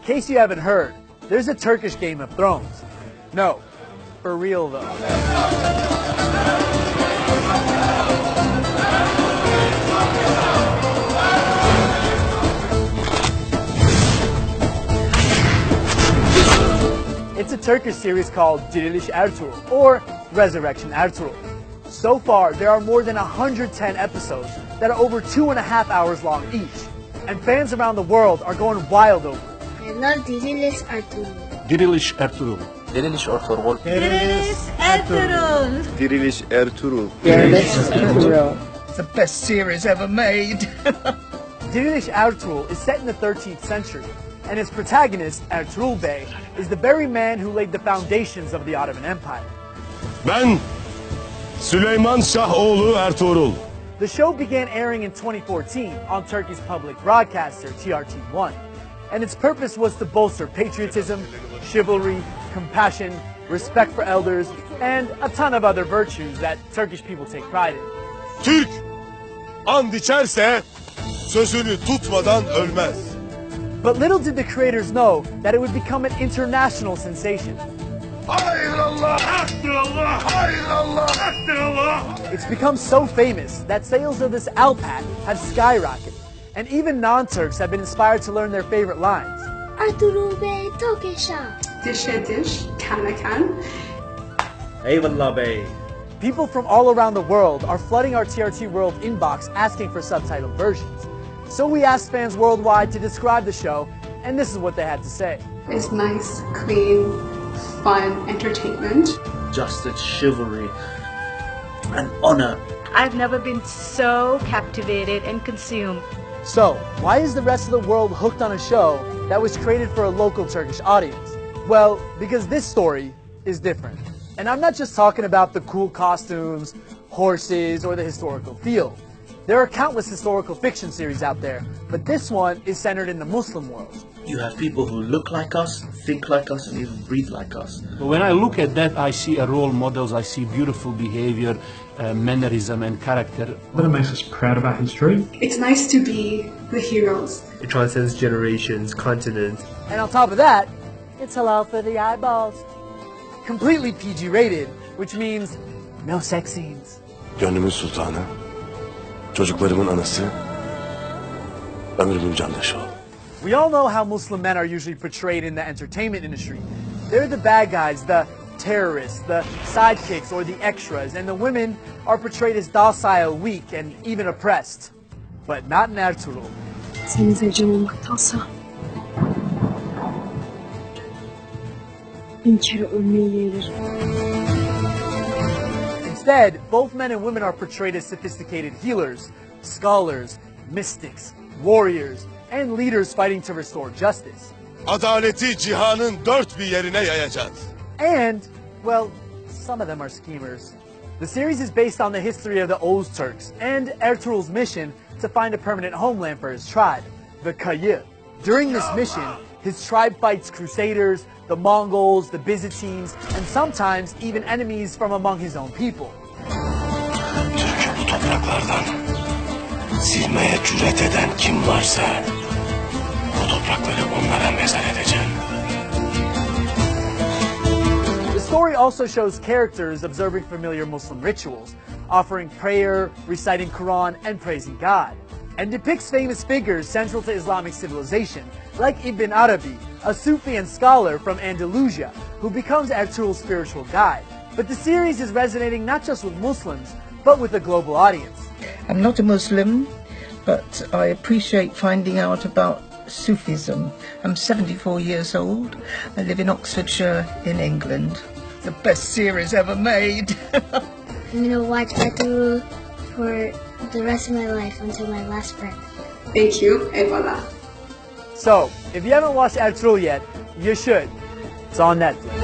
case you haven't heard, there's a Turkish Game of Thrones. No, for real though. It's a Turkish series called Diriliş Ertuğrul, or Resurrection Ertuğrul. So far, there are more than 110 episodes that are over 2.5 hours long each, and fans around the world are going wild over it. I love Diriliş Ertuğrul. Diriliş Ertuğrul. Diriliş Ertuğrul. Diriliş Ertuğrul. Diriliş Ertuğrul. Diriliş Ertuğrul. It's the best series ever made. Diriliş Ertuğrul is set in the 13th century, and its protagonist, Ertuğrul Bey, is the very man who laid the foundations of the Ottoman Empire. Ben Süleyman Şahoğlu Ertuğrul. The show began airing in 2014 on Turkey's public broadcaster, TRT 1, and its purpose was to bolster patriotism, chivalry, compassion, respect for elders, and a ton of other virtues that Turkish people take pride in. Türk and içerse sözünü tutmadan ölmez. But little did the creators know that it would become an international sensation. It's become so famous that sales of this Alpat have skyrocketed, and even non-Turks have been inspired to learn their favorite lines. Ertuğrul Bey çok yaşa. Dişe diş, kana kan. Eyvallah bey. People from all around the world are flooding our TRT World inbox asking for subtitled versions. So we asked fans worldwide to describe the show, and this is what they had to say. It's nice, clean, fun entertainment. Justice, chivalry, and honor. I've never been so captivated and consumed. So, why is the rest of the world hooked on a show that was created for a local Turkish audience? Well, because this story is different. And I'm not just talking about the cool costumes, horses, or the historical feel. There are countless historical fiction series out there, but this one is centered in the Muslim world. You have people who look like us, think like us, and even breathe like us. When I look at that, I see a role models, I see beautiful behavior, mannerism and character. That makes us proud of our history. It's nice to be the heroes. It transcends generations, continents. And on top of that, it's halal for the eyeballs. Completely PG rated, which means no sex scenes. Gönlümün sultanı, çocuklarımın anası, ömrümün candaşı ol. We all know how Muslim men are usually portrayed in the entertainment industry. They're the bad guys, the terrorists, the sidekicks, or the extras, and the women are portrayed as docile, weak, and even oppressed. But not in Ertuğrul. Senin zevcem olmaktansa bin kere ölmeyi yeğlerim. Instead, both men and women are portrayed as sophisticated healers, scholars, mystics, warriors, and leaders fighting to restore justice. Adaleti cihanın dört bir yerine yayacağız. And, well, some of them are schemers. The series is based on the history of the Oğuz Turks and Ertuğrul's mission to find a permanent homeland for his tribe, the Kayı. During this mission, his tribe fights crusaders, the Mongols, the Byzantines, and sometimes even enemies from among his own people. Türk'ü bu topraklardan silmeye cüret eden kim varsa bu toprakları onlara mezar edeceğim. The story also shows characters observing familiar Muslim rituals, offering prayer, reciting Quran, and praising God, and depicts famous figures central to Islamic civilization, like Ibn Arabi, a Sufi and scholar from Andalusia, who becomes Ertuğrul's spiritual guide. But the series is resonating not just with Muslims, but with a global audience. I'm not a Muslim, but I appreciate finding out about Sufism. I'm 74 years old. I live in Oxfordshire in England. The best series ever made. I'm gonna watch Ertuğrul for the rest of my life until my last breath. Thank you, eyvallah. So, if you haven't watched Ertuğrul yet, you should. It's on Netflix.